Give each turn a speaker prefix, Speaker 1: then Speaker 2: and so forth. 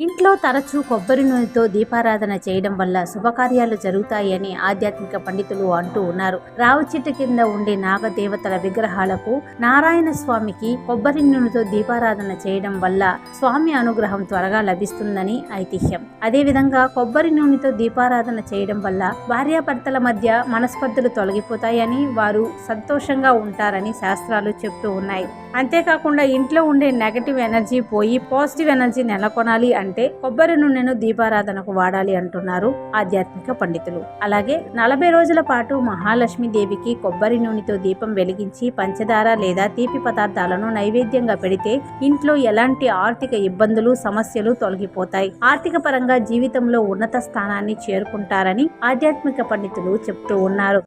Speaker 1: ఇంట్లో తరచూ కొబ్బరి నూనెతో దీపారాధన చేయడం వల్ల శుభకార్యాలు జరుగుతాయని ఆధ్యాత్మిక పండితులు అంటూ ఉన్నారు. రావి చెట్టు కింద ఉండే నాగదేవతల విగ్రహాలకు, నారాయణ స్వామికి కొబ్బరి నూనెతో దీపారాధన చేయడం వల్ల స్వామి అనుగ్రహం త్వరగా లభిస్తుందని ఐతిహ్యం. అదేవిధంగా కొబ్బరి నూనెతో దీపారాధన చేయడం వల్ల భార్యాభర్తల మధ్య మనస్పర్ధలు తొలగిపోతాయని, వారు సంతోషంగా ఉంటారని శాస్త్రాలు చెప్తూ ఉన్నాయి. అంతేకాకుండా ఇంట్లో ఉండే నెగటివ్ ఎనర్జీ పోయి పాజిటివ్ ఎనర్జీ నెలకొనాలి అంటే కొబ్బరి నూనెను దీపారాధనకు వాడాలి అంటున్నారు ఆధ్యాత్మిక పండితులు. అలాగే 40 రోజుల పాటు మహాలక్ష్మి దేవికి కొబ్బరి నూనెతో దీపం వెలిగించి పంచదార లేదా తీపి పదార్థాలను నైవేద్యంగా పెడితే ఇంట్లో ఎలాంటి ఆర్థిక ఇబ్బందులు, సమస్యలు తొలగిపోతాయి. ఆర్థిక పరంగా జీవితంలో ఉన్నత స్థానాన్ని చేరుకుంటారని ఆధ్యాత్మిక పండితులు చెప్తూ ఉన్నారు.